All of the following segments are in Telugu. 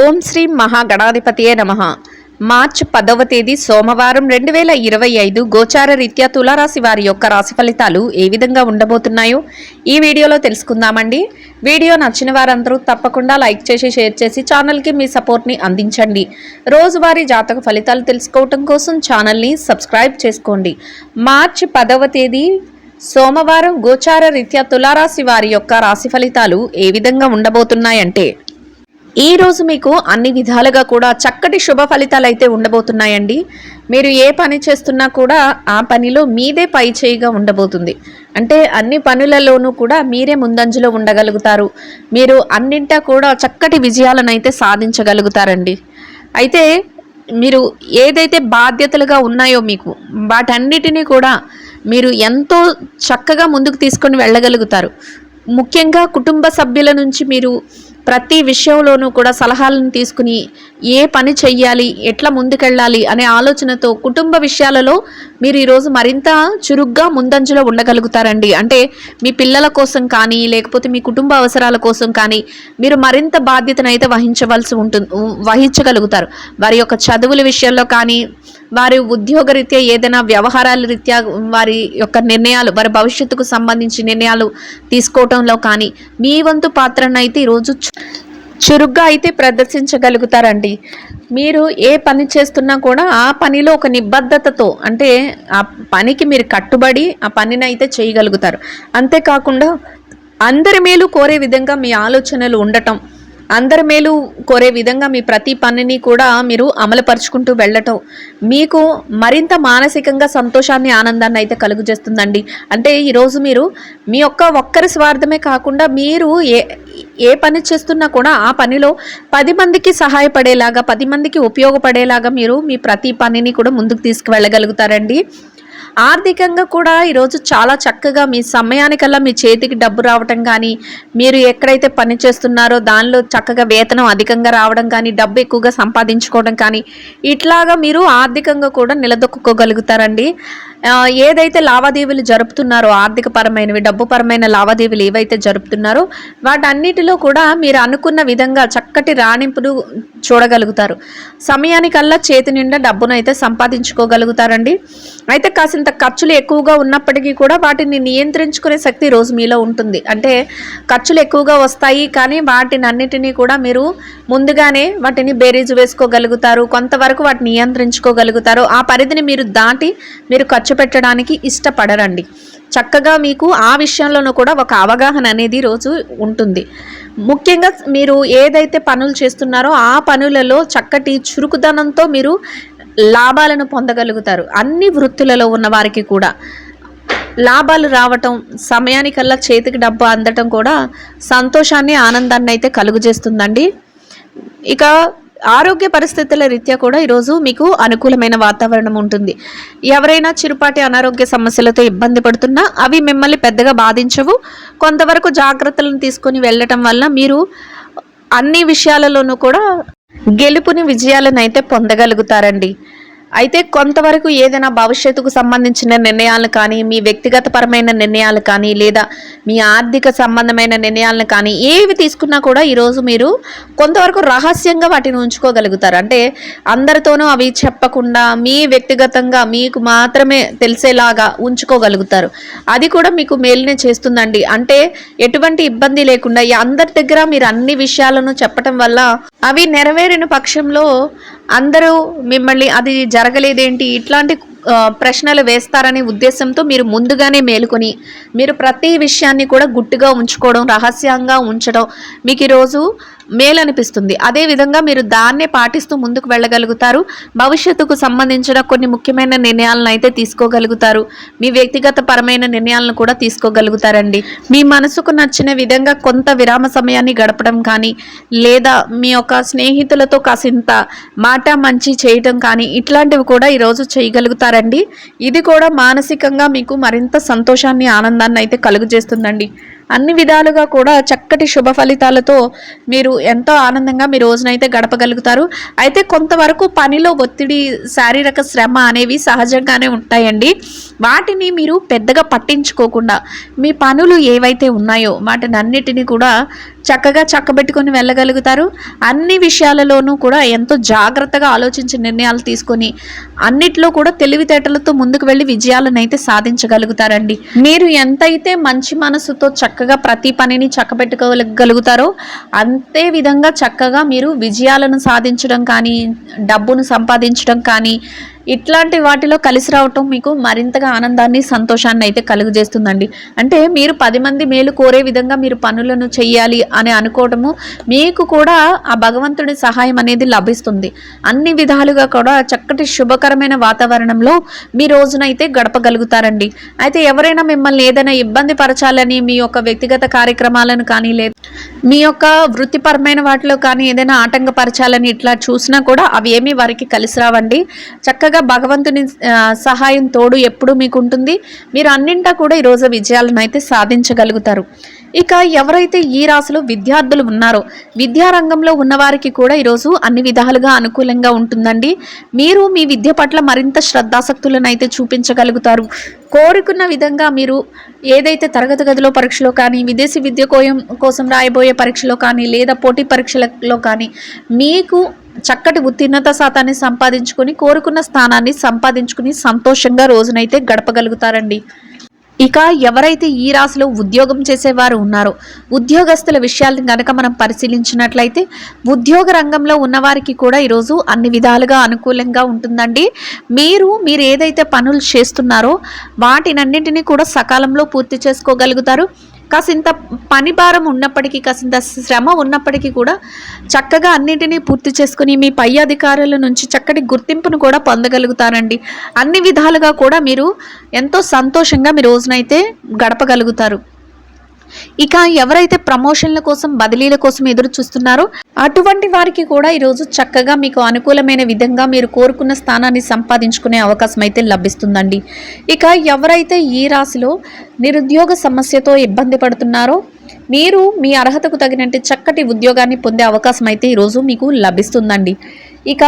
ఓం శ్రీ మహాగణాధిపతియే నమః. మార్చి 10వ తేదీ సోమవారం 2025 గోచార రీత్యా తులారాశి వారి యొక్క రాశి ఫలితాలు ఏ విధంగా ఉండబోతున్నాయో ఈ వీడియోలో తెలుసుకుందామండి. వీడియో నచ్చిన వారందరూ తప్పకుండా లైక్ చేసి షేర్ చేసి ఛానల్కి మీ సపోర్ట్ని అందించండి. రోజువారీ జాతక ఫలితాలు తెలుసుకోవటం కోసం ఛానల్ని సబ్స్క్రైబ్ చేసుకోండి. మార్చి 10వ తేదీ సోమవారం గోచార రీత్యా తులారాశి వారి యొక్క రాశి ఫలితాలు ఏ విధంగా ఉండబోతున్నాయంటే, ఈ రోజు మీకు అన్ని విధాలుగా కూడా చక్కటి శుభ ఫలితాలు అయితే ఉండబోతున్నాయండి. మీరు ఏ పని చేస్తున్నా కూడా ఆ పనిలో మీదే పై చేయిగా ఉండబోతుంది. అంటే అన్ని పనులలోనూ కూడా మీరే ముందంజలో ఉండగలుగుతారు. మీరు అన్నింటా కూడా చక్కటి విజయాలను అయితే సాధించగలుగుతారండి. అయితే మీరు ఏదైతే బాధ్యతలుగా ఉన్నాయో మీకు వాటన్నిటినీ కూడా మీరు ఎంతో చక్కగా ముందుకు తీసుకొని వెళ్ళగలుగుతారు. ముఖ్యంగా కుటుంబ సభ్యుల నుంచి మీరు ప్రతి విషయంలోనూ కూడా సలహాలను తీసుకుని ఏ పని చెయ్యాలి, ఎట్లా ముందుకెళ్ళాలి అనే ఆలోచనతో కుటుంబ విషయాలలో మీరు ఈరోజు మరింత చురుగ్గా ముందంజలో ఉండగలుగుతారండి. అంటే మీ పిల్లల కోసం కానీ లేకపోతే మీ కుటుంబ అవసరాల కోసం కానీ మీరు మరింత బాధ్యతను అయితే వహించగలుగుతారు. వారి యొక్క చదువుల విషయంలో కానీ, వారి ఉద్యోగరీత్యా ఏదైనా వ్యవహారాల రీత్యా వారి యొక్క నిర్ణయాలు, వారి భవిష్యత్తుకు సంబంధించి నిర్ణయాలు తీసుకోవటంలో కానీ మీ వంతు పాత్రను అయితే ఈరోజు చురుగ్గా అయితే ప్రదర్శించగలుగుతారండి. మీరు ఏ పని చేస్తున్నా కూడా ఆ పనిలో ఒక నిబద్ధతతో, అంటే ఆ పనికి మీరు కట్టుబడి ఆ పనిని అయితే చేయగలుగుతారు. అంతేకాకుండా అందరి మేలు కోరే విధంగా మీ ఆలోచనలు ఉండటం, అందరి మేలు కోరే విధంగా మీ ప్రతి పనిని కూడా మీరు అమలుపరుచుకుంటూ వెళ్ళటం మీకు మరింత మానసికంగా సంతోషాన్ని, ఆనందాన్ని అయితే కలుగజేస్తుందండి. అంటే ఈరోజు మీరు మీ ఒక్కరి స్వార్థమే కాకుండా మీరు ఏ పని చేస్తున్నా కూడా ఆ పనిలో 10 మందికి సహాయపడేలాగా, 10 మందికి ఉపయోగపడేలాగా మీరు మీ ప్రతి పనిని కూడా ముందుకు తీసుకువెళ్ళగలుగుతారండి. ఆర్థికంగా కూడా ఈరోజు చాలా చక్కగా మీ సమయానికల్లా మీ చేతికి డబ్బు రావటం కానీ, మీరు ఎక్కడైతే పని చేస్తున్నారో దానిలో చక్కగా వేతనం అధికంగా రావడం కానీ, డబ్బు ఎక్కువగా సంపాదించుకోవడం కానీ, ఇట్లాగా మీరు ఆర్థికంగా కూడా నిలదొక్కుకోగలుగుతారండి. ఏదైతే లావాదేవీలు జరుపుతున్నారో, ఆర్థిక పరమైనవి, డబ్బు పరమైన లావాదేవీలు ఏవైతే జరుపుతున్నారో వాటన్నిటిలో కూడా మీరు అనుకున్న విధంగా చక్కటి రాణింపును చూడగలుగుతారు. సమయానికల్లా చేతి నిండా డబ్బును అయితే సంపాదించుకోగలుగుతారండి. అయితే కాసింత ఖర్చులు ఎక్కువగా ఉన్నప్పటికీ కూడా వాటిని నియంత్రించుకునే శక్తి రోజు మీలో ఉంటుంది. అంటే ఖర్చులు ఎక్కువగా వస్తాయి కానీ వాటిని అన్నిటినీ కూడా మీరు ముందుగానే వాటిని బేరీజు వేసుకోగలుగుతారు. కొంతవరకు వాటిని నియంత్రించుకోగలుగుతారు. ఆ పరిధిని మీరు దాటి మీరు ఖర్చు పెట్టడానికి ఇష్టపడరండి. చక్కగా మీకు ఆ విషయంలోనూ కూడా ఒక అవగాహన అనేది రోజు ఉంటుంది. ముఖ్యంగా మీరు ఏదైతే పనులు చేస్తున్నారో ఆ పనులలో చక్కటి చురుకుదనంతో మీరు లాభాలను పొందగలుగుతారు. అన్ని వృత్తులలో ఉన్న వారికి కూడా లాభాలు రావటం, సమయానికల్లా చేతికి డబ్బు అందటం కూడా సంతోషాన్ని, ఆనందాన్ని అయితే కలుగజేస్తుందండి. ఇక ఆరోగ్య పరిస్థితుల రీత్యా కూడా ఈరోజు మీకు అనుకూలమైన వాతావరణం ఉంటుంది. ఎవరైనా చిరుపాటి అనారోగ్య సమస్యలతో ఇబ్బంది పడుతున్నా అవి మిమ్మల్ని పెద్దగా బాధించవు. కొంతవరకు జాగ్రత్తలను తీసుకొని వెళ్ళటం వల్ల మీరు అన్ని విషయాలలోనూ కూడా గెలుపుని, విజయాలను అయితే పొందగలుగుతారండి. అయితే కొంతవరకు ఏదైనా భవిష్యత్తుకు సంబంధించిన నిర్ణయాలు కానీ, మీ వ్యక్తిగత పరమైన నిర్ణయాలు కానీ, లేదా మీ ఆర్థిక సంబంధమైన నిర్ణయాలను కానీ ఏవి తీసుకున్నా కూడా ఈరోజు మీరు కొంతవరకు రహస్యంగా వాటిని ఉంచుకోగలుగుతారు. అంటే అందరితోనూ అవి చెప్పకుండా మీ వ్యక్తిగతంగా మీకు మాత్రమే తెలిసేలాగా ఉంచుకోగలుగుతారు. అది కూడా మీకు మేలునే చేస్తుందండి. అంటే ఎటువంటి ఇబ్బంది లేకుండా అందరి దగ్గర మీరు అన్ని విషయాలను చెప్పటం వల్ల అవి నెరవేరిన పక్షంలో అందరూ మిమ్మల్ని అది జరగలేదేంటి, ఇట్లాంటి ప్రశ్నలు వేస్తారనే ఉద్దేశంతో మీరు ముందుగానే మేలుకొని మీరు ప్రతి విషయాన్ని కూడా గుట్టుగా ఉంచుకోవడం, రహస్యంగా ఉంచడం మీకు ఈరోజు మేలనిపిస్తుంది. అదేవిధంగా మీరు దాన్నే పాటిస్తూ ముందుకు వెళ్ళగలుగుతారు. భవిష్యత్తుకు సంబంధించిన కొన్ని ముఖ్యమైన నిర్ణయాలను అయితే తీసుకోగలుగుతారు. మీ వ్యక్తిగత పరమైన నిర్ణయాలను కూడా తీసుకోగలుగుతారండి. మీ మనసుకు నచ్చిన విధంగా కొంత విరామ సమయాన్ని గడపడం కానీ, లేదా మీ యొక్క స్నేహితులతో కాసింత మాట మంచి చేయటం కానీ ఇట్లాంటివి కూడా ఈరోజు చేయగలుగుతారండి. ఇది కూడా మానసికంగా మీకు మరింత సంతోషాన్ని, ఆనందాన్ని అయితే కలుగజేస్తుందండి. అన్ని విధాలుగా కూడా చక్కటి శుభ ఫలితాలతో మీరు ఎంతో ఆనందంగా మీ రోజునైతే గడపగలుగుతారు. అయితే కొంతవరకు పనిలో ఒత్తిడి, శారీరక శ్రమ అనేవి సహజంగానే ఉంటాయండి. వాటిని మీరు పెద్దగా పట్టించుకోకుండా మీ పనులు ఏవైతే ఉన్నాయో వాటిని అన్నిటినీ కూడా చక్కగా చక్కబెట్టుకొని వెళ్ళగలుగుతారు. అన్ని విషయాలలోనూ కూడా ఎంతో జాగ్రత్తగా ఆలోచించి నిర్ణయాలు తీసుకొని అన్నిట్లో కూడా తెలివితేటలతో ముందుకు వెళ్ళి విజయాలను అయితే సాధించగలుగుతారండి. మీరు ఎంతైతే మంచి మనసుతో చక్కగా ప్రతి పనిని చక్కబెట్టుకోగలుగుతారో అంతే విధంగా చక్కగా మీరు విజయాలను సాధించడం కానీ, డబ్బును సంపాదించడం కానీ ఇట్లాంటి వాటిలో కలిసి రావటం మీకు మరింతగా ఆనందాన్ని, సంతోషాన్ని అయితే కలుగజేస్తుందండి. అంటే మీరు 10 మంది మేలు కోరే విధంగా మీరు పనులను చెయ్యాలి అని అనుకోవటము మీకు కూడా ఆ భగవంతుడి సహాయం అనేది లభిస్తుంది. అన్ని విధాలుగా కూడా చక్కటి శుభకరమైన వాతావరణంలో మీ రోజునైతే గడపగలుగుతారండి. అయితే ఎవరైనా మిమ్మల్ని ఏదైనా ఇబ్బంది పరచాలని మీ యొక్క వ్యక్తిగత కార్యక్రమాలను కానీ లేదా మీ యొక్క వృత్తిపరమైన వాటిలో కానీ ఏదైనా ఆటంకపరచాలని ఇట్లా చూసినా కూడా అవి ఏమీ వారికి కలిసి రావండి. చక్కగా భగవంతుని సహాయం తోడు ఎప్పుడు మీకు ఉంటుంది. మీరు అన్నింటా కూడా ఈరోజు విజయాలను అయితే సాధించగలుగుతారు. ఇక ఎవరైతే ఈ రాశిలో విద్యార్థులు ఉన్నారో విద్యారంగంలో ఉన్నవారికి కూడా ఈరోజు అన్ని విధాలుగా అనుకూలంగా ఉంటుందండి. మీరు మీ విద్య పట్ల మరింత శ్రద్ధాసక్తులను అయితే చూపించగలుగుతారు. కోరుకున్న విధంగా మీరు ఏదైతే తరగతి గదిలో పరీక్షలో కానీ, విదేశీ విద్య కోసం రాయబోయే పరీక్షలో కానీ, లేదా పోటీ పరీక్షలలో కానీ మీకు చక్కటి ఉత్తీర్ణత శాతాన్ని సంపాదించుకొని కోరుకున్న స్థానాన్ని సంపాదించుకుని సంతోషంగా రోజునైతే గడపగలుగుతారండి. ఇక ఎవరైతే ఈ రాశిలో ఉద్యోగం చేసేవారు ఉన్నారో ఉద్యోగస్తుల విషయాలను కనుక మనం పరిశీలించినట్లయితే ఉద్యోగ రంగంలో ఉన్నవారికి కూడా ఈరోజు అన్ని విధాలుగా అనుకూలంగా ఉంటుందండి. మీరు ఏదైతే పనులు చేస్తున్నారో వాటినన్నింటినీ కూడా సకాలంలో పూర్తి చేసుకోగలుగుతారు. కాసింత పని భారం ఉన్నప్పటికీ, కాసింత శ్రమ ఉన్నప్పటికీ కూడా చక్కగా అన్నింటినీ పూర్తి చేసుకుని మీ పై అధికారుల నుంచి చక్కటి గుర్తింపును కూడా పొందగలుగుతారండి. అన్ని విధాలుగా కూడా మీరు ఎంతో సంతోషంగా మీ రోజునైతే గడపగలుగుతారు. ఇక ఎవరైతే ప్రమోషన్ల కోసం, బదిలీల కోసం ఎదురు చూస్తున్నారో అటువంటి వారికి కూడా ఈరోజు చక్కగా మీకు అనుకూలమైన విధంగా మీరు కోరుకున్న స్థానాన్ని సంపాదించుకునే అవకాశం అయితే లభిస్తుందండి. ఇక ఎవరైతే ఈ రాశిలో నిరుద్యోగ సమస్యతో ఇబ్బంది పడుతున్నారో మీరు మీ అర్హతకు తగినట్టు చక్కటి ఉద్యోగాన్ని పొందే అవకాశం అయితే ఈరోజు మీకు లభిస్తుందండి. ఇక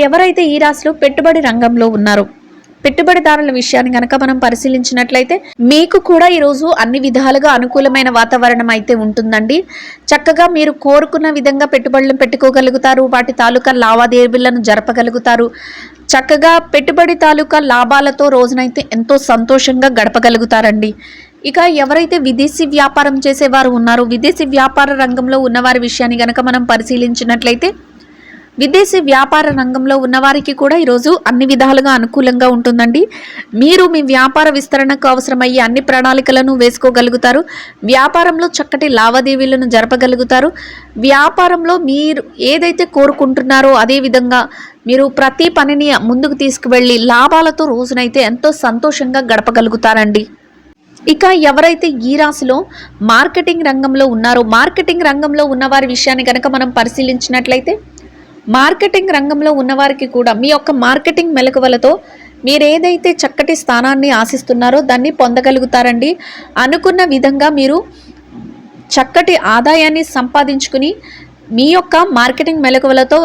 ఎవరైతే ఈ రాశిలో పెట్టుబడి రంగంలో ఉన్నారో పెట్టుబడిదారుల విషయాన్ని కనుక మనం పరిశీలించినట్లయితే మీకు కూడా ఈరోజు అన్ని విధాలుగా అనుకూలమైన వాతావరణం అయితే ఉంటుందండి. చక్కగా మీరు కోరుకున్న విధంగా పెట్టుబడులను పెట్టుకోగలుగుతారు. వాటి తాలూకా లావాదేవీలను జరపగలుగుతారు. చక్కగా పెట్టుబడి తాలూకా లాభాలతో రోజునైతే ఎంతో సంతోషంగా గడపగలుగుతారండి. ఇక ఎవరైతే విదేశీ వ్యాపారం చేసేవారు ఉన్నారో విదేశీ వ్యాపార రంగంలో ఉన్నవారి విషయాన్ని కనుక మనం పరిశీలించినట్లయితే విదేశీ వ్యాపార రంగంలో ఉన్నవారికి కూడా ఈరోజు అన్ని విధాలుగా అనుకూలంగా ఉంటుందండి. మీరు మీ వ్యాపార విస్తరణకు అవసరమయ్యే అన్ని ప్రణాళికలను వేసుకోగలుగుతారు. వ్యాపారంలో చక్కటి లావాదేవీలను జరపగలుగుతారు. వ్యాపారంలో మీరు ఏదైతే కోరుకుంటున్నారో అదే విధంగా మీరు ప్రతి పనిని ముందుకు తీసుకువెళ్ళి లాభాలతో రోజునైతే ఎంతో సంతోషంగా గడపగలుగుతారండి. ఇక ఎవరైతే ఈ రాశిలో మార్కెటింగ్ రంగంలో ఉన్నారో మార్కెటింగ్ రంగంలో ఉన్నవారి విషయాన్ని కనుక మనం పరిశీలించినట్లయితే మార్కెటింగ్ రంగంలో ఉన్నవారికి కూడా మీ యొక్క మార్కెటింగ్ మెలకువలతో మీరు ఏదైతే చక్కటి స్థానాన్ని ఆశిస్తున్నారో దాన్ని పొందగలుగుతారండి. అనుకున్న విధంగా మీరు చక్కటి ఆదాయాన్ని సంపాదించుకుని మీ యొక్క మార్కెటింగ్ మెలకువలతో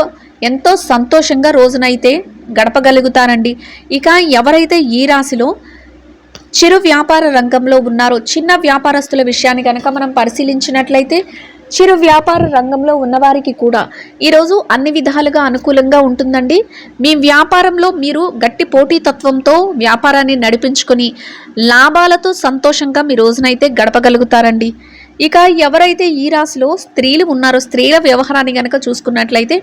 ఎంతో సంతోషంగా రోజునైతే గడపగలుగుతారండి. ఇక ఎవరైతే ఈ రాశిలో చిరు వ్యాపార రంగంలో ఉన్నారో చిన్న వ్యాపారస్తుల విషయాన్ని కనుక మనం పరిశీలించినట్లయితే చిరు వ్యాపార రంగంలో ఉన్నవారికి కూడా ఈరోజు అన్ని విధాలుగా అనుకూలంగా ఉంటుందండి. మీ వ్యాపారంలో మీరు గట్టి పోటీతత్వంతో వ్యాపారాన్ని నడిపించుకొని లాభాలతో సంతోషంగా మీ రోజునైతే గడపగలుగుతారండి. ఇక ఎవరైతే ఈ రాశిలో స్త్రీలు ఉన్నారో స్త్రీల వ్యవహారాన్ని కనుక చూసుకున్నట్లయితే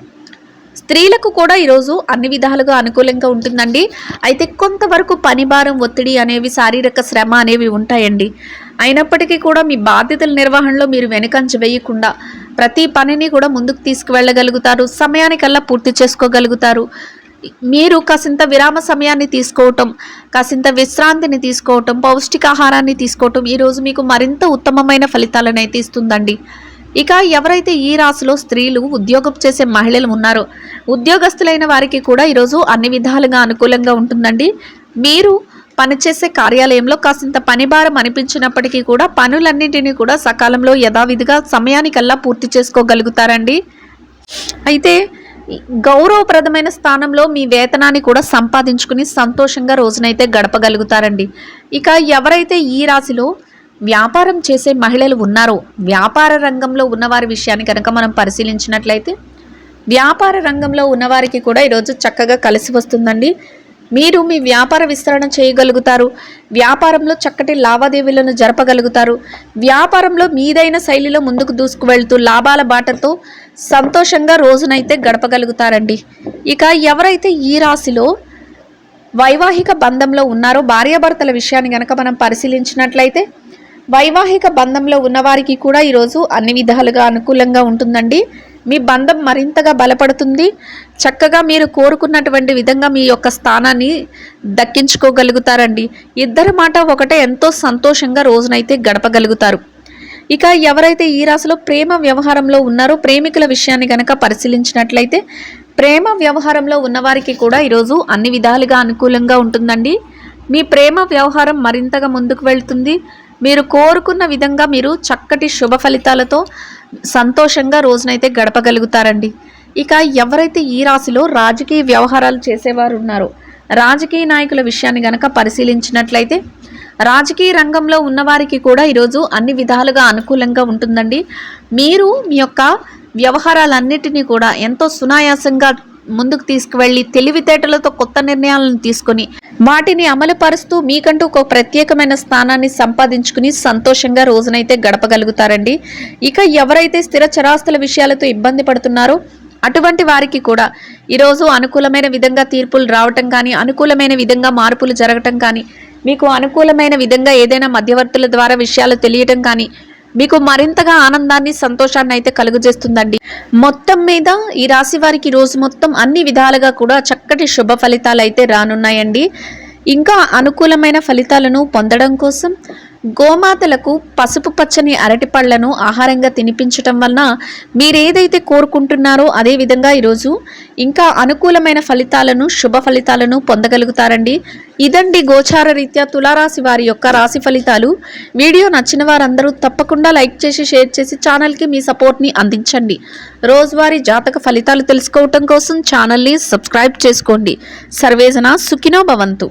స్త్రీలకు కూడా ఈరోజు అన్ని విధాలుగా అనుకూలంగా ఉంటుందండి. అయితే కొంతవరకు పనిభారం, ఒత్తిడి అనేవి, శారీరక శ్రమ అనేవి ఉంటాయండి. అయినప్పటికీ కూడా మీ బాధ్యతల నిర్వహణలో మీరు వెనుకంజ వేయకుండా ప్రతి పనిని కూడా ముందుకు తీసుకువెళ్ళగలుగుతారు. సమయానికల్లా పూర్తి చేసుకోగలుగుతారు. మీరు కాసింత విరామ సమయాన్ని తీసుకోవటం, కాసింత విశ్రాంతిని తీసుకోవటం, పౌష్టికాహారాన్ని తీసుకోవటం ఈరోజు మీకు మరింత ఉత్తమమైన ఫలితాలను అయితే ఇస్తుందండి. ఇక ఎవరైతే ఈ రాశిలో స్త్రీలు ఉద్యోగం చేసే మహిళలు ఉన్నారో ఉద్యోగస్తులైన వారికి కూడా ఈరోజు అన్ని విధాలుగా అనుకూలంగా ఉంటుందండి. మీరు పనిచేసే కార్యాలయంలో కాసింత పనిభారం అనిపించినప్పటికీ కూడా పనులన్నింటినీ కూడా సకాలంలో యథావిధిగా సమయానికల్లా పూర్తి చేసుకోగలుగుతారండి. అయితే గౌరవప్రదమైన స్థానంలో మీ వేతనాన్ని కూడా సంపాదించుకుని సంతోషంగా రోజునైతే గడపగలుగుతారండి. ఇక ఎవరైతే ఈ రాశిలో వ్యాపారం చేసే మహిళలు ఉన్నారో, వ్యాపార రంగంలో ఉన్నవారి విషయాన్ని కనుక మనం పరిశీలించినట్లయితే వ్యాపార రంగంలో ఉన్నవారికి కూడా ఈరోజు చక్కగా కలిసి వస్తుందండి. మీరు మీ వ్యాపార విస్తరణ చేయగలుగుతారు. వ్యాపారంలో చక్కటి లావాదేవీలను జరపగలుగుతారు. వ్యాపారంలో మీదైన శైలిలో ముందుకు దూసుకువెళ్తూ లాభాల బాటతో సంతోషంగా రోజునైతే గడపగలుగుతారండి. ఇక ఎవరైతే ఈ రాశిలో వైవాహిక బంధంలో ఉన్నారో, భార్యాభర్తల విషయాన్ని కనుక మనం పరిశీలించినట్లయితే వైవాహిక బంధంలో ఉన్నవారికి కూడా ఈరోజు అన్ని విధాలుగా అనుకూలంగా ఉంటుందండి. మీ బంధం మరింతగా బలపడుతుంది. చక్కగా మీరు కోరుకున్నటువంటి విధంగా మీ యొక్క స్థానాన్ని దక్కించుకోగలుగుతారండి. ఇద్దరి మాట ఒకటే, ఎంతో సంతోషంగా రోజునైతే గడపగలుగుతారు. ఇక ఎవరైతే ఈ రాశిలో ప్రేమ వ్యవహారంలో ఉన్నారో, ప్రేమికుల విషయాన్ని కనుక పరిశీలించినట్లయితే ప్రేమ వ్యవహారంలో ఉన్నవారికి కూడా ఈరోజు అన్ని విధాలుగా అనుకూలంగా ఉంటుందండి. మీ ప్రేమ వ్యవహారం మరింతగా ముందుకు వెళ్తుంది. మీరు కోరుకున్న విధంగా మీరు చక్కటి శుభ ఫలితాలతో సంతోషంగా రోజునైతే గడపగలుగుతారండి. ఇక ఎవరైతే ఈ రాశిలో రాజకీయ వ్యవహారాలు చేసేవారు ఉన్నారో, రాజకీయ నాయకుల విషయాన్ని గనక పరిశీలించినట్లయితే రాజకీయ రంగంలో ఉన్నవారికి కూడా ఈరోజు అన్ని విధాలుగా అనుకూలంగా ఉంటుందండి. మీరు మీ యొక్క వ్యవహారాలన్నిటినీ కూడా ఎంతో సునాయాసంగా ముందుకు తీసుకువెళ్ళి తెలివితేటలతో కొత్త నిర్ణయాలను తీసుకొని వాటిని అమలుపరుస్తూ మీకంటూ ఒక ప్రత్యేకమైన స్థానాన్ని సంపాదించుకుని సంతోషంగా రోజునైతే గడపగలుగుతారండి. ఇక ఎవరైతే స్థిర చరాస్తుల విషయాలతో ఇబ్బంది పడుతున్నారో అటువంటి వారికి కూడా ఈరోజు అనుకూలమైన విధంగా తీర్పులు రావటం కానీ, అనుకూలమైన విధంగా మార్పులు జరగటం కానీ, మీకు అనుకూలమైన విధంగా ఏదైనా మధ్యవర్తుల ద్వారా విషయాలు తెలియటం కానీ మీకు మరింతగా ఆనందాన్ని, సంతోషాన్ని అయితే కలుగజేస్తుందండి. మొత్తం మీద ఈ రాశి వారికి రోజు మొత్తం అన్ని విధాలుగా కూడా చక్కటి శుభ ఫలితాలు అయితే రానున్నాయండి. ఇంకా అనుకూలమైన ఫలితాలను పొందడం కోసం గోమాతలకు పసుపు పచ్చని అరటి పళ్లను ఆహారంగా తినిపించటం వలన మీరేదైతే కోరుకుంటున్నారో అదే విధంగా ఈరోజు ఇంకా అనుకూలమైన ఫలితాలను, శుభ ఫలితాలను పొందగలుగుతారండి. ఇదండి గోచార రీత్యా తులారాశి వారి యొక్క రాశి ఫలితాలు. వీడియో నచ్చిన వారందరూ తప్పకుండా లైక్ చేసి, షేర్ చేసి ఛానల్కి మీ సపోర్ట్ని అందించండి. రోజువారీ జాతక ఫలితాలు తెలుసుకోవటం కోసం ఛానల్ని సబ్స్క్రైబ్ చేసుకోండి. సర్వేజన సుఖినో భవంతు.